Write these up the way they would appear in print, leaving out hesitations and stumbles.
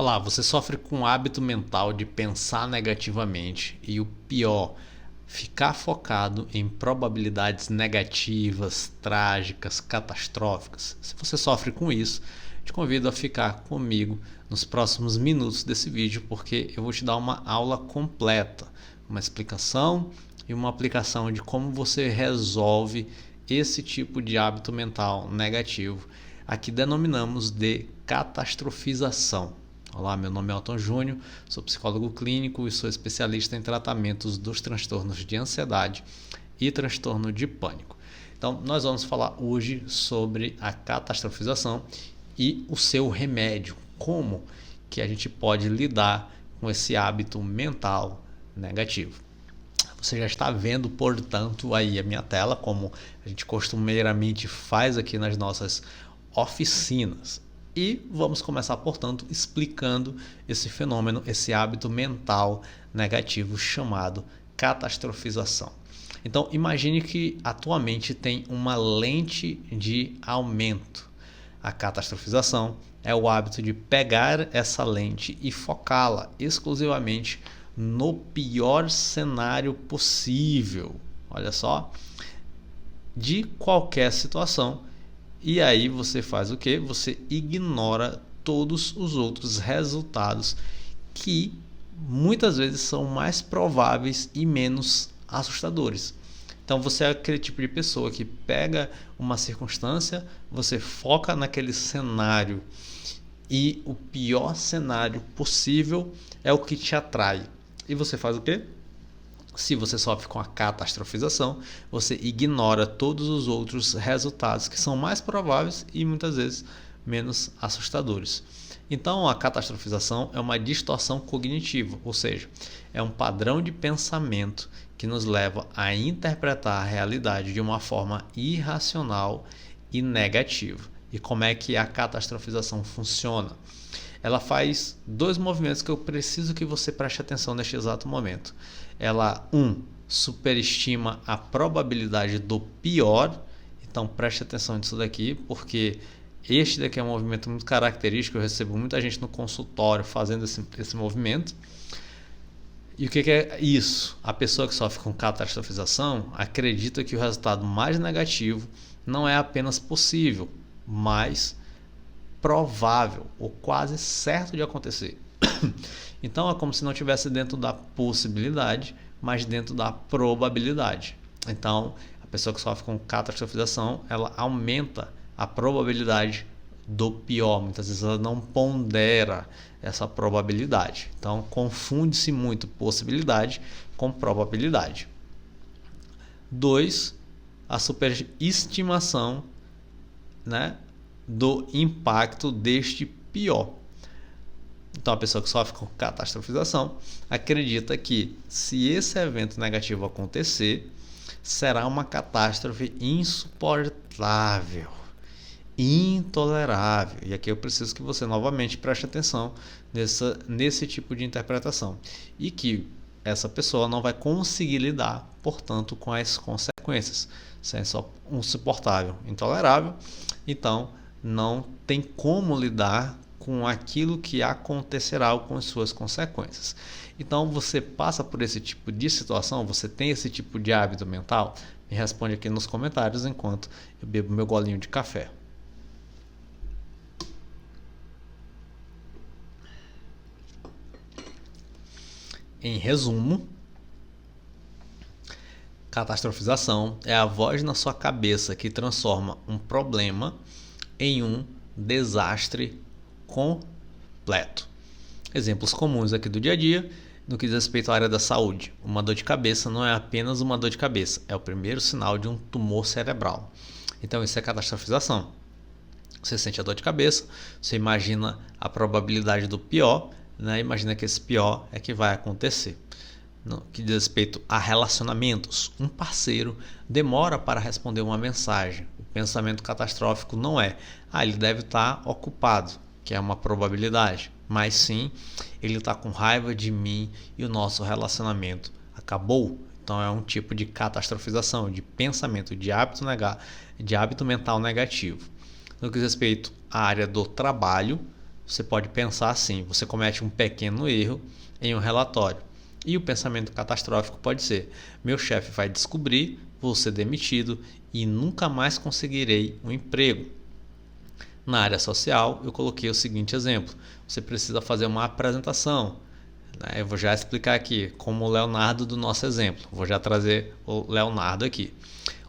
Olá, você sofre com o hábito mental de pensar negativamente e o pior, ficar focado em probabilidades negativas, trágicas, catastróficas. Se você sofre com isso, te convido a ficar comigo nos próximos minutos desse vídeo, porque eu vou te dar uma aula completa, uma explicação e uma aplicação de como você resolve esse tipo de hábito mental negativo. Aqui denominamos de catastrofização. Olá, meu nome é Elton Júnior, sou psicólogo clínico e sou especialista em tratamentos dos transtornos de ansiedade e transtorno de pânico. Então, nós vamos falar hoje sobre a catastrofização e o seu remédio, como que a gente pode lidar com esse hábito mental negativo. Você já está vendo, portanto, aí a minha tela, como a gente costumeiramente faz aqui nas nossas oficinas. E vamos começar, portanto, explicando esse fenômeno, esse hábito mental negativo chamado catastrofização. Então, imagine que atualmente tem uma lente de aumento. A catastrofização é o hábito de pegar essa lente e focá-la exclusivamente no pior cenário possível. Olha só, de qualquer situação. E aí você faz o quê? Você ignora todos os outros resultados que muitas vezes são mais prováveis e menos assustadores. Então você é aquele tipo de pessoa que pega uma circunstância, você foca naquele cenário e o pior cenário possível é o que te atrai. E você faz o quê? Se você sofre com a catastrofização, você ignora todos os outros resultados que são mais prováveis e muitas vezes menos assustadores. Então, a catastrofização é uma distorção cognitiva, ou seja, é um padrão de pensamento que nos leva a interpretar a realidade de uma forma irracional e negativa. E como é que a catastrofização funciona? Ela faz dois movimentos que eu preciso que você preste atenção neste exato momento. Ela, superestima a probabilidade do pior. Então preste atenção nisso daqui, porque este daqui é um movimento muito característico. Eu recebo muita gente no consultório fazendo esse movimento. E o que é isso? A pessoa que sofre com catastrofização acredita que o resultado mais negativo não é apenas possível, mas provável ou quase certo de acontecer. Então é como se não estivesse dentro da possibilidade, mas dentro da probabilidade. Então a pessoa que sofre com catastrofização, ela aumenta a probabilidade do pior. Muitas vezes ela não pondera essa probabilidade. Então confunde-se muito possibilidade com probabilidade. 2. A superestimação, do impacto deste pior. Então a pessoa que sofre com catastrofização acredita que se esse evento negativo acontecer, será uma catástrofe insuportável, intolerável. E aqui eu preciso que você novamente preste atenção nesse tipo de interpretação. E que essa pessoa não vai conseguir lidar, portanto, com as consequências. Se é só insuportável, intolerável, então não tem como lidar com aquilo que acontecerá com as suas consequências. Então você passa por esse tipo de situação, você tem esse tipo de hábito mental? Me responde aqui nos comentários enquanto eu bebo meu golinho de café. Em resumo, catastrofização é a voz na sua cabeça que transforma um problema em um desastre completo. Exemplos comuns aqui do dia a dia, no que diz respeito à área da saúde. Uma dor de cabeça não é apenas uma dor de cabeça, é o primeiro sinal de um tumor cerebral. Então isso é catastrofização. Você sente a dor de cabeça, você imagina a probabilidade do pior, imagina que esse pior é que vai acontecer. No que diz respeito a relacionamentos, um parceiro demora para responder uma mensagem. O pensamento catastrófico não é, ele deve estar ocupado, que é uma probabilidade, mas sim, ele está com raiva de mim e o nosso relacionamento acabou. Então é um tipo de catastrofização, de pensamento, de hábito mental negativo. No que diz respeito à área do trabalho, você pode pensar assim: você comete um pequeno erro em um relatório. E o pensamento catastrófico pode ser: meu chefe vai descobrir, vou ser demitido e nunca mais conseguirei um emprego. Na área social, eu coloquei o seguinte exemplo: você precisa fazer uma apresentação. Eu vou já explicar aqui, como o Leonardo do nosso exemplo. Vou já trazer o Leonardo aqui.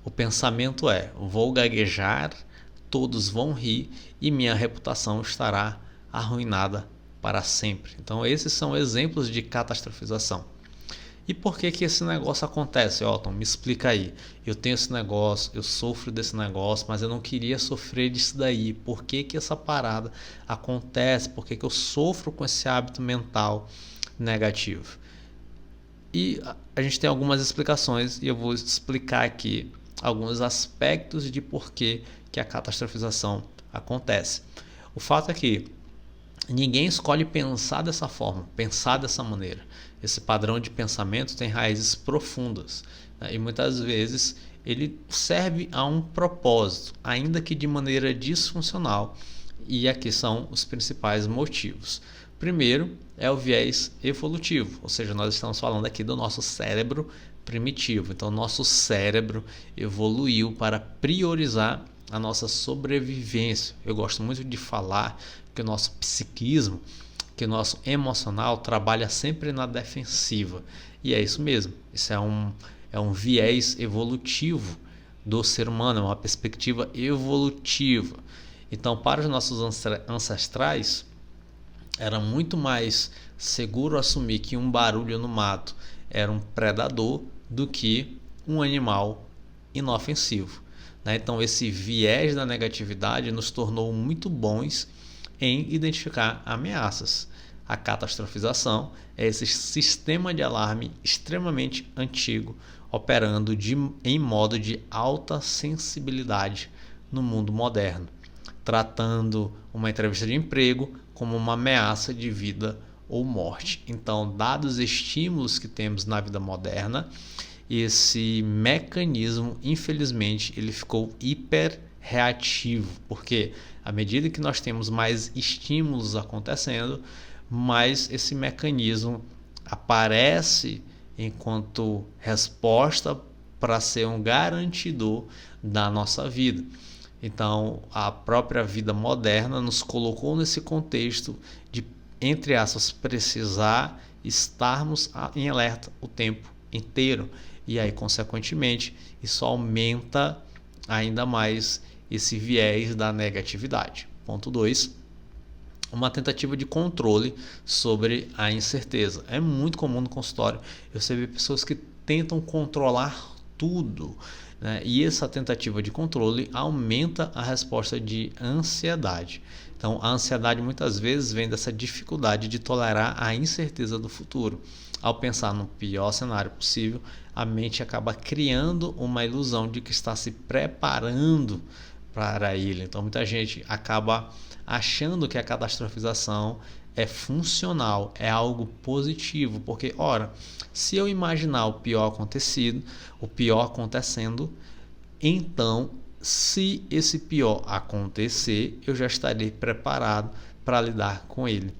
O pensamento é: vou gaguejar, todos vão rir e minha reputação estará arruinada para sempre. Então, esses são exemplos de catastrofização. E por que que esse negócio acontece, Otton? Me explica aí. Eu tenho esse negócio, eu sofro desse negócio, mas eu não queria sofrer disso daí. Por que que essa parada acontece? Por que que eu sofro com esse hábito mental negativo? E a gente tem algumas explicações e eu vou explicar aqui alguns aspectos de por que que a catastrofização acontece. O fato é que ninguém escolhe pensar dessa forma, pensar dessa maneira. Esse padrão de pensamento tem raízes profundas, né? E muitas vezes ele serve a um propósito, ainda que de maneira disfuncional. E aqui são os principais motivos. Primeiro é o viés evolutivo, ou seja, nós estamos falando aqui do nosso cérebro primitivo. Então, nosso cérebro evoluiu para priorizar a nossa sobrevivência. Eu gosto muito de falar que o nosso psiquismo, que o nosso emocional trabalha sempre na defensiva. E é isso mesmo. Isso é um viés evolutivo do ser humano, é uma perspectiva evolutiva. Então, para os nossos ancestrais, era muito mais seguro assumir que um barulho no mato era um predador do que um animal inofensivo, né? Então, esse viés da negatividade nos tornou muito bons em identificar ameaças. A catastrofização é esse sistema de alarme extremamente antigo, operando em modo de alta sensibilidade no mundo moderno, tratando uma entrevista de emprego como uma ameaça de vida ou morte. Então, dados os estímulos que temos na vida moderna, esse mecanismo, infelizmente, ele ficou hiper reativo, porque à medida que nós temos mais estímulos acontecendo, mais esse mecanismo aparece enquanto resposta para ser um garantidor da nossa vida. Então, a própria vida moderna nos colocou nesse contexto de, entre aspas, precisar estarmos em alerta o tempo inteiro. E aí, consequentemente, isso aumenta ainda mais esse viés da negatividade. Ponto 2. Uma tentativa de controle sobre a incerteza. É muito comum no consultório eu ver pessoas que tentam controlar tudo, né? E essa tentativa de controle aumenta a resposta de ansiedade. Então, a ansiedade muitas vezes vem dessa dificuldade de tolerar a incerteza do futuro. Ao pensar no pior cenário possível, a mente acaba criando uma ilusão de que está se preparando para ele. Então, muita gente acaba achando que a catastrofização é funcional, é algo positivo, porque, ora, se eu imaginar o pior acontecendo, então, se esse pior acontecer, eu já estarei preparado para lidar com ele.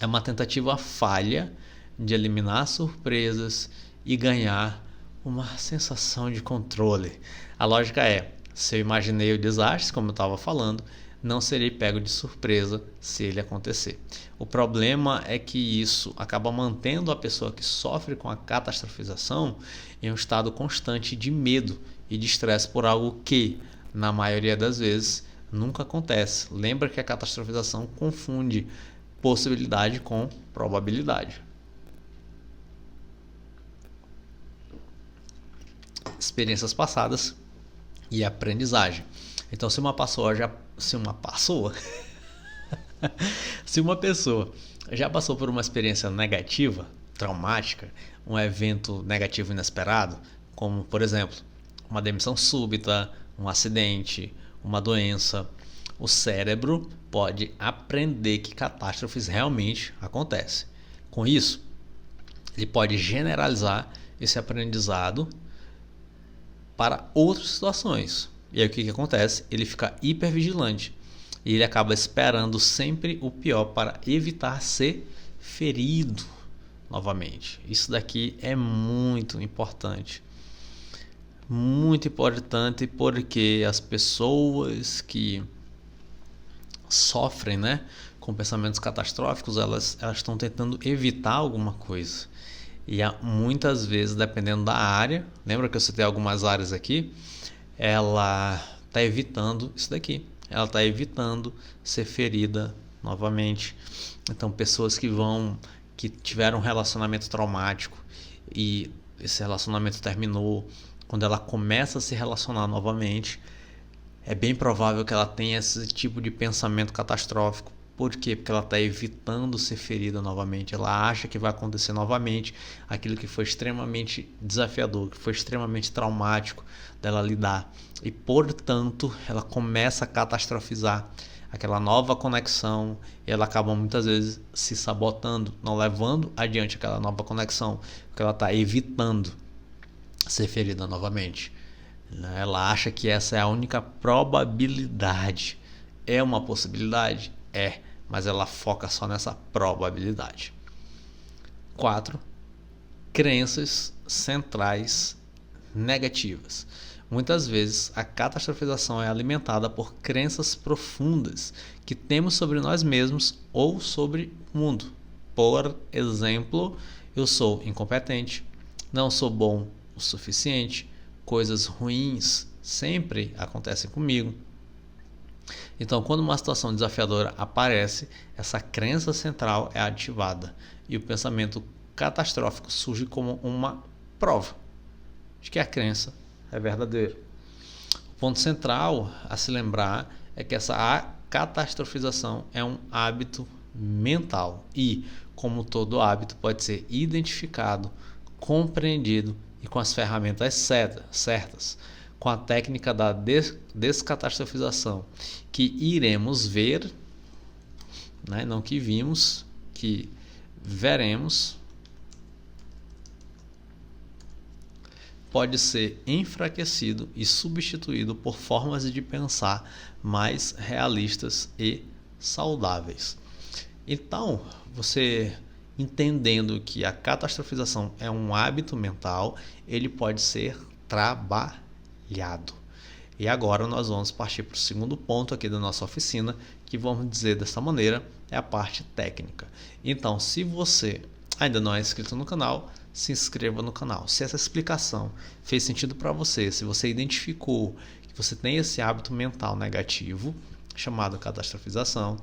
É uma tentativa falha de eliminar surpresas e ganhar uma sensação de controle. A lógica é: se eu imaginei o desastre, como eu estava falando, não serei pego de surpresa se ele acontecer. O problema é que isso acaba mantendo a pessoa que sofre com a catastrofização em um estado constante de medo e de estresse por algo que, na maioria das vezes, nunca acontece. Lembra que a catastrofização confunde possibilidade com probabilidade. Experiências passadas e aprendizagem. Então, se uma pessoa já passou por uma experiência negativa, traumática, um evento negativo inesperado, como, por exemplo, uma demissão súbita, um acidente, uma doença, o cérebro pode aprender que catástrofes realmente acontecem. Com isso, ele pode generalizar esse aprendizado para outras situações. E aí o que acontece? Ele fica hipervigilante. E ele acaba esperando sempre o pior para evitar ser ferido novamente. Isso daqui é muito importante. Muito importante porque as pessoas que sofrem, né, com pensamentos catastróficos, elas estão tentando evitar alguma coisa. E muitas vezes, dependendo da área, lembra que eu citei algumas áreas aqui, ela está evitando isso daqui. Ela está evitando ser ferida novamente. Então, pessoas que tiveram um relacionamento traumático e esse relacionamento terminou, quando ela começa a se relacionar novamente, é bem provável que ela tenha esse tipo de pensamento catastrófico. Por quê? Porque ela está evitando ser ferida novamente. Ela acha que vai acontecer novamente aquilo que foi extremamente desafiador, que foi extremamente traumático dela lidar. E, portanto, ela começa a catastrofizar aquela nova conexão e ela acaba muitas vezes se sabotando, não levando adiante aquela nova conexão, porque ela está evitando ser ferida novamente. Ela acha que essa é a única probabilidade. É uma possibilidade? É, mas ela foca só nessa probabilidade. 4. Crenças centrais negativas. Muitas vezes a catastrofização é alimentada por crenças profundas que temos sobre nós mesmos ou sobre o mundo. Por exemplo, eu sou incompetente, não sou bom o suficiente, coisas ruins sempre acontecem comigo. Então, quando uma situação desafiadora aparece, essa crença central é ativada e o pensamento catastrófico surge como uma prova de que a crença é verdadeira. O ponto central a se lembrar é que essa catastrofização é um hábito mental e, como todo hábito, pode ser identificado, compreendido e com as ferramentas certas, com a técnica da descatastrofização, que iremos ver, né? Não que vimos, que veremos, pode ser enfraquecido e substituído por formas de pensar mais realistas e saudáveis. Então, você entendendo que a catastrofização é um hábito mental, ele pode ser trabalhado. E agora nós vamos partir para o segundo ponto aqui da nossa oficina, que vamos dizer dessa maneira, é a parte técnica. Então, se você ainda não é inscrito no canal, se inscreva no canal. Se essa explicação fez sentido para você, se você identificou que você tem esse hábito mental negativo, chamado catastrofização,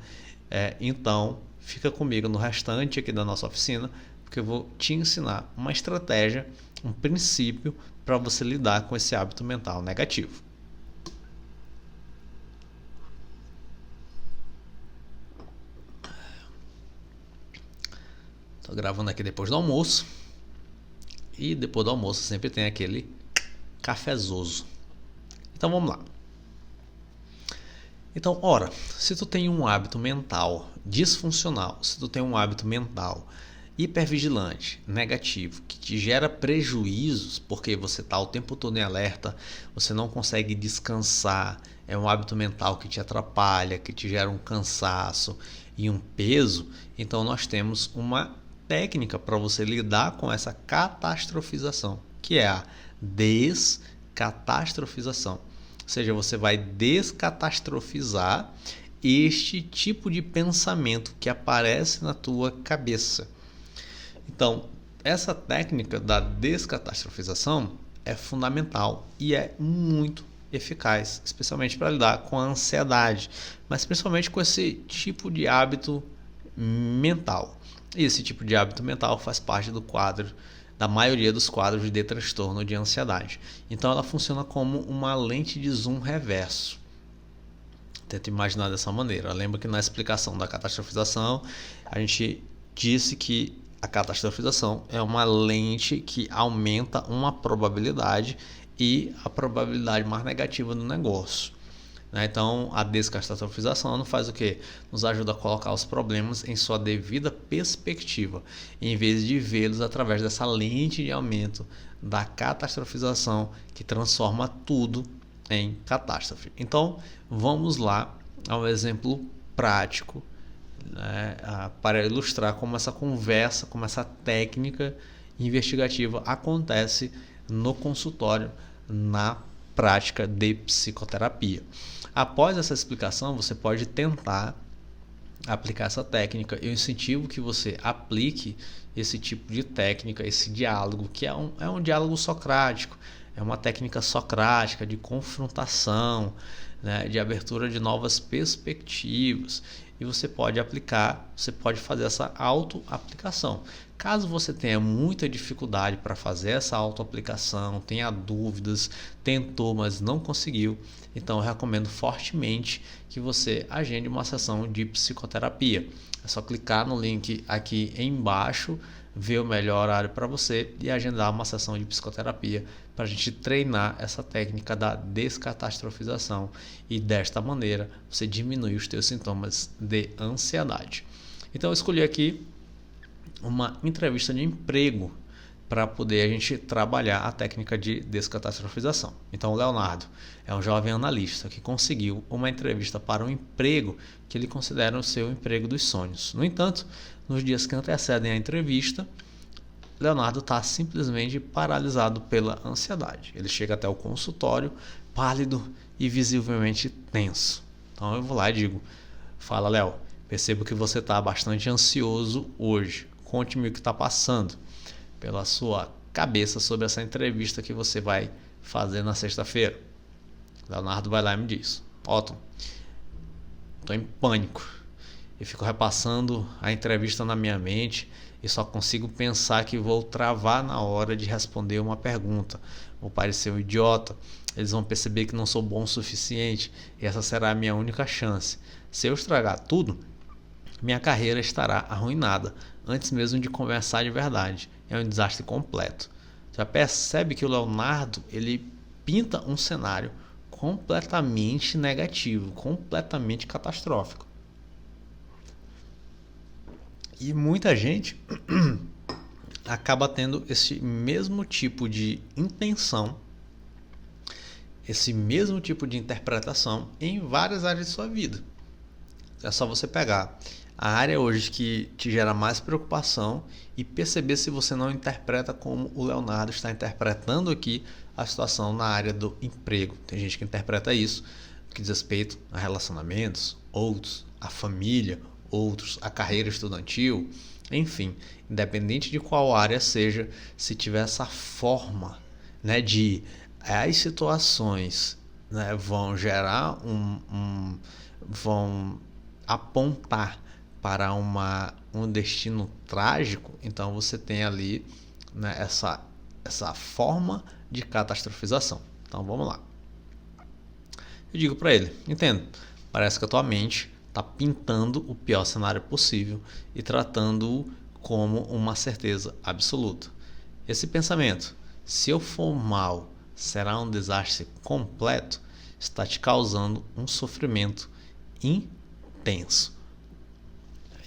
então fica comigo no restante aqui da nossa oficina, porque eu vou te ensinar uma estratégia, um princípio para você lidar com esse hábito mental negativo. Estou gravando aqui depois do almoço. E depois do almoço sempre tem aquele cafezoso. Então vamos lá. Então, ora, se tu tem um hábito mental disfuncional, se tu tem um hábito mental hipervigilante, negativo, que te gera prejuízos, porque você está o tempo todo em alerta, você não consegue descansar, é um hábito mental que te atrapalha, que te gera um cansaço e um peso, então nós temos uma técnica para você lidar com essa catastrofização, que é a descatastrofização. Ou seja, você vai descatastrofizar este tipo de pensamento que aparece na tua cabeça. Então, essa técnica da descatastrofização é fundamental e é muito eficaz, especialmente para lidar com a ansiedade, mas principalmente com esse tipo de hábito mental. E esse tipo de hábito mental faz parte do quadro, da maioria dos quadros de transtorno de ansiedade. Então ela funciona como uma lente de zoom reverso. Tenta imaginar dessa maneira. Lembra que na explicação da catastrofização a gente disse que a catastrofização é uma lente que aumenta uma probabilidade e a probabilidade mais negativa do negócio. Então, a descatastrofização não faz o quê? Nos ajuda a colocar os problemas em sua devida perspectiva, em vez de vê-los através dessa lente de aumento da catastrofização que transforma tudo em catástrofe. Então, vamos lá a um exemplo prático, né, para ilustrar como essa conversa, como essa técnica investigativa acontece no consultório, na prática de psicoterapia. Após essa explicação, você pode tentar aplicar essa técnica. Eu incentivo que você aplique esse tipo de técnica, esse diálogo, que é um diálogo socrático, é uma técnica socrática de confrontação, né, de abertura de novas perspectivas. E você pode aplicar, você pode fazer essa auto-aplicação. Caso você tenha muita dificuldade para fazer essa auto-aplicação, tenha dúvidas, tentou, mas não conseguiu, então eu recomendo fortemente que você agende uma sessão de psicoterapia. É só clicar no link aqui embaixo, ver o melhor horário para você e agendar uma sessão de psicoterapia para a gente treinar essa técnica da descatastrofização e desta maneira você diminuir os seus sintomas de ansiedade. Então eu escolhi aqui uma entrevista de emprego para poder a gente trabalhar a técnica de descatastrofização. Então o Leonardo é um jovem analista que conseguiu uma entrevista para um emprego que ele considera o seu emprego dos sonhos. No entanto, nos dias que antecedem a entrevista, Leonardo está simplesmente paralisado pela ansiedade. Ele chega até o consultório pálido e visivelmente tenso. Então eu vou lá e digo: fala, Léo, percebo que você está bastante ansioso hoje. Conte-me o que está passando pela sua cabeça sobre essa entrevista que você vai fazer na sexta-feira. Leonardo vai lá e me diz: Otton, estou em pânico. Eu fico repassando a entrevista na minha mente e só consigo pensar que vou travar na hora de responder uma pergunta. Vou parecer um idiota. Eles vão perceber que não sou bom o suficiente e essa será a minha única chance. Se eu estragar tudo, minha carreira estará arruinada antes mesmo de começar de verdade. É um desastre completo. Já percebe que o Leonardo ele pinta um cenário completamente negativo, completamente catastrófico. E muita gente acaba tendo esse mesmo tipo de intenção, esse mesmo tipo de interpretação em várias áreas de sua vida. É só você pegar a área hoje que te gera mais preocupação e perceber se você não interpreta como o Leonardo está interpretando aqui a situação na área do emprego. Tem gente que interpreta isso que diz respeito a relacionamentos, outros a família, outros a carreira estudantil, enfim, independente de qual área seja, se tiver essa forma, né, de as situações, né, vão gerar vão apontar para um destino trágico, então você tem ali, né, essa forma de catastrofização. Então vamos lá. Eu digo para ele: entendo, parece que a tua mente está pintando o pior cenário possível e tratando-o como uma certeza absoluta. Esse pensamento, se eu for mal, será um desastre completo, está te causando um sofrimento intenso.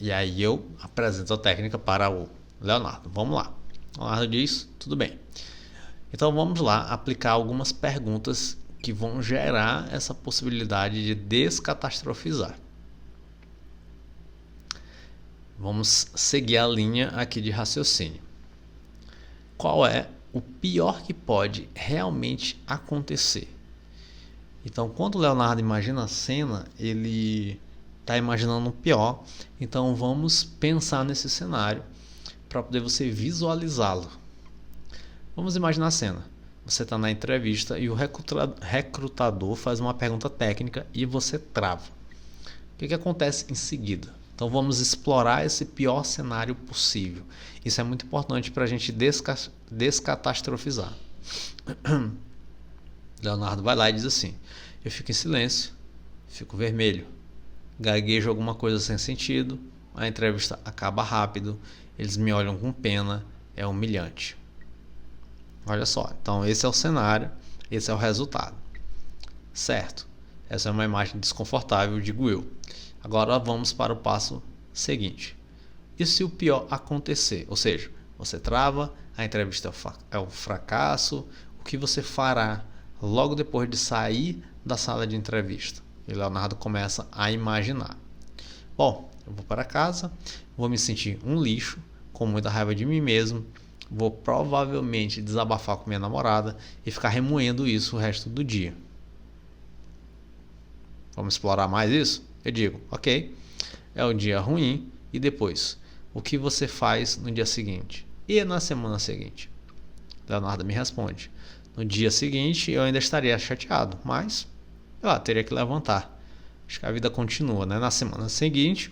E aí eu apresento a técnica para o Leonardo. Vamos lá. O Leonardo diz: tudo bem. Então vamos lá aplicar algumas perguntas que vão gerar essa possibilidade de descatastrofizar. Vamos seguir a linha aqui de raciocínio. Qual é o pior que pode realmente acontecer? Então, quando o Leonardo imagina a cena, ele está imaginando o pior. Então, vamos pensar nesse cenário para poder você visualizá-lo. Vamos imaginar a cena. Você está na entrevista e o recrutador faz uma pergunta técnica e você trava. O que acontece em seguida? Então vamos explorar esse pior cenário possível. Isso é muito importante para a gente descatastrofizar. Leonardo vai lá e diz assim: eu fico em silêncio, fico vermelho, gaguejo alguma coisa sem sentido, a entrevista acaba rápido, eles me olham com pena, é humilhante. Olha só, então esse é o cenário, esse é o resultado. Certo, essa é uma imagem desconfortável, digo eu. Agora vamos para o passo seguinte. E se o pior acontecer? Ou seja, você trava, a entrevista é um fracasso, o que você fará logo depois de sair da sala de entrevista? E Leonardo começa a imaginar. Bom, eu vou para casa, vou me sentir um lixo, com muita raiva de mim mesmo, vou provavelmente desabafar com minha namorada e ficar remoendo isso o resto do dia. Vamos explorar mais isso? Eu digo, ok, é um dia ruim, e depois? O que você faz no dia seguinte? E na semana seguinte? Leonardo me responde, no dia seguinte eu ainda estaria chateado, mas teria que levantar. Acho que a vida continua, né? Na semana seguinte,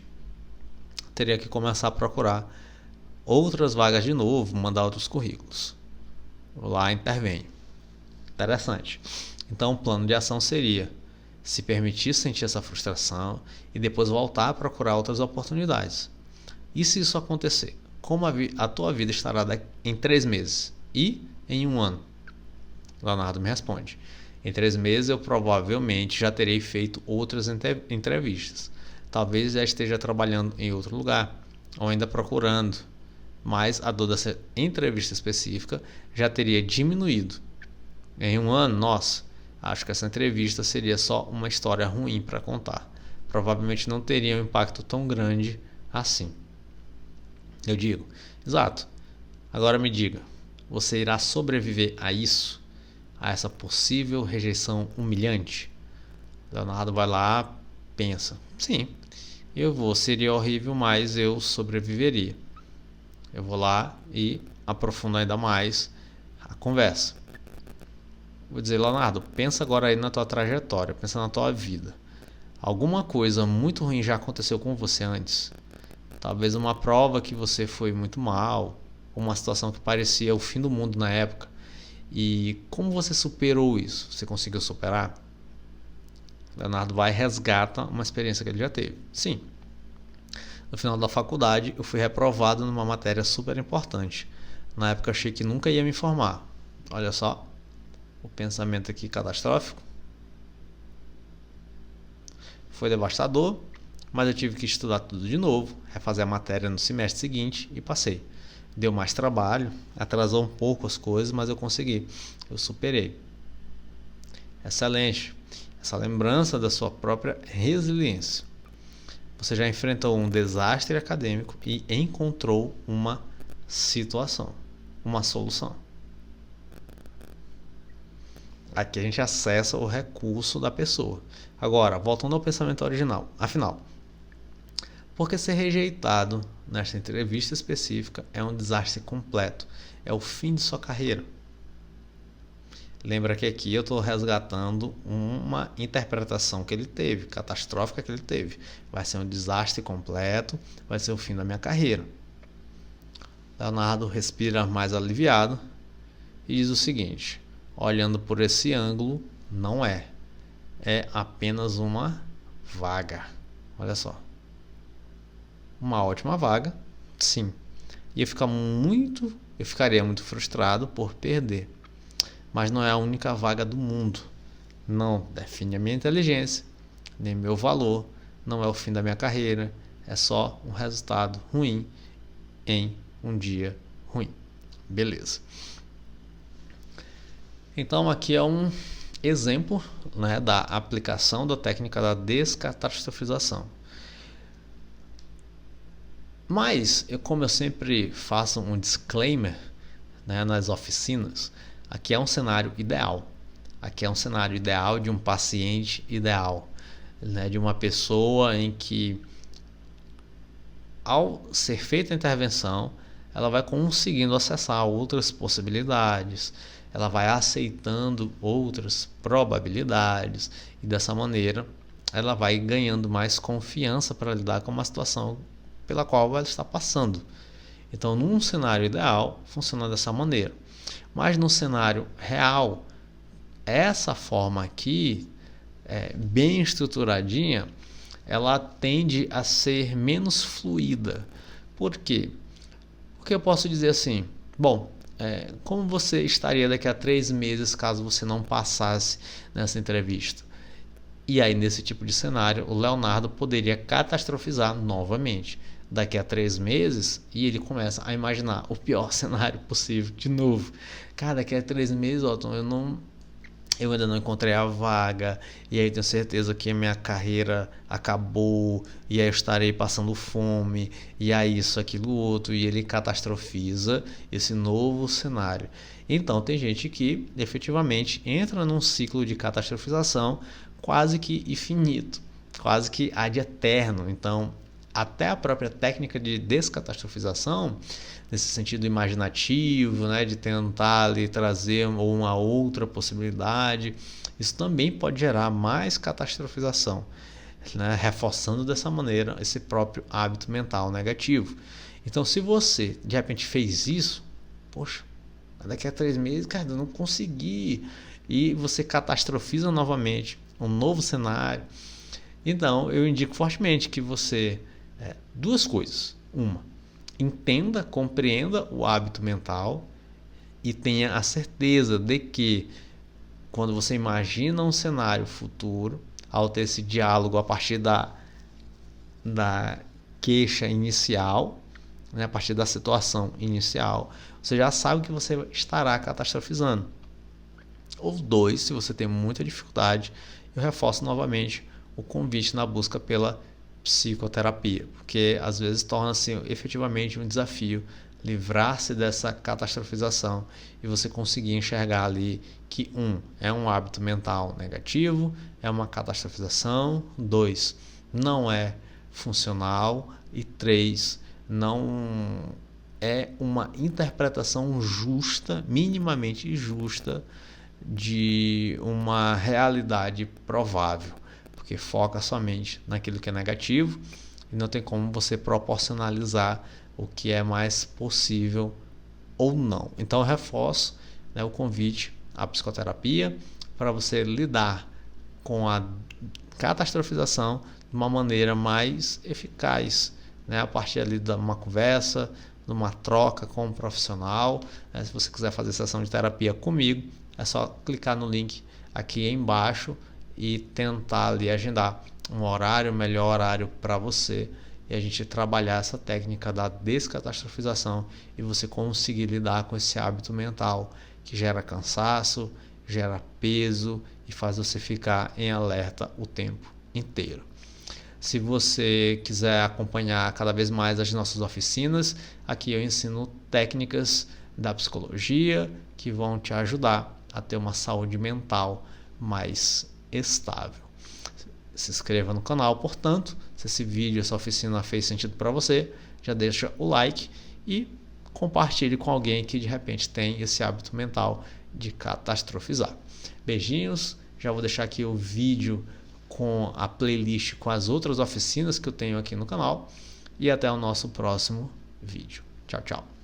teria que começar a procurar outras vagas de novo, mandar outros currículos. Lá intervém. Interessante. Então o plano de ação seria se permitir sentir essa frustração e depois voltar a procurar outras oportunidades. E se isso acontecer, como a tua vida estará em 3 meses e em 1 ano? Leonardo me responde, em 3 meses eu provavelmente já terei feito outras entrevistas. Talvez já esteja trabalhando em outro lugar ou ainda procurando, mas a dor dessa entrevista específica já teria diminuído. Em 1 ano, nossa, acho que essa entrevista seria só uma história ruim para contar. Provavelmente não teria um impacto tão grande assim. Eu digo, exato. Agora me diga, você irá sobreviver a isso? A essa possível rejeição humilhante? Leonardo vai lá, pensa, sim, eu vou, seria horrível, mas eu sobreviveria. Eu vou lá e aprofundo ainda mais a conversa. Vou dizer, Leonardo, pensa agora aí na tua trajetória, pensa na tua vida. Alguma coisa muito ruim já aconteceu com você antes? Talvez uma prova que você foi muito mal, uma situação que parecia o fim do mundo na época. E como você superou isso? Você conseguiu superar? Leonardo vai e resgata uma experiência que ele já teve. Sim. No final da faculdade, eu fui reprovado numa matéria super importante. Na época, eu achei que nunca ia me formar. Olha só, o pensamento aqui catastrófico. Foi devastador, mas eu tive que estudar tudo de novo, refazer a matéria no semestre seguinte e passei. Deu mais trabalho, atrasou um pouco as coisas, mas eu consegui. Eu superei. Excelente. Essa lembrança da sua própria resiliência. Você já enfrentou um desastre acadêmico e encontrou uma situação, uma solução. Aqui a gente acessa o recurso da pessoa. Agora, voltando ao pensamento original. Afinal, porque ser rejeitado nesta entrevista específica é um desastre completo. É o fim de sua carreira. Lembra que aqui eu estou resgatando uma interpretação que ele teve, catastrófica que ele teve. Vai ser um desastre completo, vai ser o fim da minha carreira. Leonardo respira mais aliviado e diz o seguinte, olhando por esse ângulo, não é. É apenas uma vaga. Olha só. Uma ótima vaga, sim. E eu ficaria muito frustrado por perder. Mas não é a única vaga do mundo. Não define a minha inteligência, nem meu valor, não é o fim da minha carreira, é só um resultado ruim em um dia ruim. Beleza. Então aqui é um exemplo, né, da aplicação da técnica da descatastrofização. Mas, como eu sempre faço um disclaimer, né, nas oficinas, aqui é um cenário ideal. Aqui é um cenário ideal de um paciente ideal, né, de uma pessoa em que, ao ser feita a intervenção, ela vai conseguindo acessar outras possibilidades, ela vai aceitando outras probabilidades e dessa maneira ela vai ganhando mais confiança para lidar com uma situação pela qual ela está passando. Então, num cenário ideal, funciona dessa maneira. Mas no cenário real, essa forma aqui, bem estruturadinha, ela tende a ser menos fluida. Por quê? Porque eu posso dizer assim, bom, como você estaria daqui a 3 meses caso você não passasse nessa entrevista? E aí, nesse tipo de cenário, o Leonardo poderia catastrofizar novamente. Daqui a 3 meses, e ele começa a imaginar o pior cenário possível de novo. Cara, daqui a 3 meses, Otton, eu eu ainda não encontrei a vaga, e aí tenho certeza que a minha carreira acabou, e aí eu estarei passando fome, e aí isso, aquilo, outro, e ele catastrofiza esse novo cenário. Então tem gente que efetivamente entra num ciclo de catastrofização quase que infinito, quase que ad eterno. Então até a própria técnica de descatastrofização, nesse sentido imaginativo, né, de tentar ali trazer uma outra possibilidade, isso também pode gerar mais catastrofização, né, reforçando dessa maneira esse próprio hábito mental negativo. Então, se você de repente fez isso, poxa, daqui a 3 meses, cara, eu não consegui, e você catastrofiza novamente um novo cenário. Então, eu indico fortemente que você, duas coisas. Uma, entenda, compreenda o hábito mental e tenha a certeza de que quando você imagina um cenário futuro, ao ter esse diálogo a partir da queixa inicial, né, a partir da situação inicial, você já sabe que você estará catastrofizando. Ou dois, se você tem muita dificuldade, eu reforço novamente o convite na busca pela psicoterapia, porque às vezes torna-se efetivamente um desafio livrar-se dessa catastrofização e você conseguir enxergar ali que é um hábito mental negativo, é uma catastrofização, 2, não é funcional, e 3, não é uma interpretação justa, minimamente justa, de uma realidade provável, porque foca somente naquilo que é negativo e não tem como você proporcionalizar o que é mais possível ou não. Então eu reforço, né, o convite à psicoterapia para você lidar com a catastrofização de uma maneira mais eficaz, né, a partir ali de uma conversa, de uma troca com um profissional. Se você quiser fazer sessão de terapia comigo, é só clicar no link aqui embaixo e tentar ali agendar um horário, melhor horário para você, e a gente trabalhar essa técnica da descatastrofização e você conseguir lidar com esse hábito mental que gera cansaço, gera peso e faz você ficar em alerta o tempo inteiro. Se você quiser acompanhar cada vez mais as nossas oficinas, aqui eu ensino técnicas da psicologia que vão te ajudar a ter uma saúde mental mais estável. Se inscreva no canal, portanto, se esse vídeo, essa oficina fez sentido para você, já deixa o like e compartilhe com alguém que de repente tem esse hábito mental de catastrofizar. Beijinhos, já vou deixar aqui o vídeo com a playlist com as outras oficinas que eu tenho aqui no canal e até o nosso próximo vídeo. Tchau, tchau.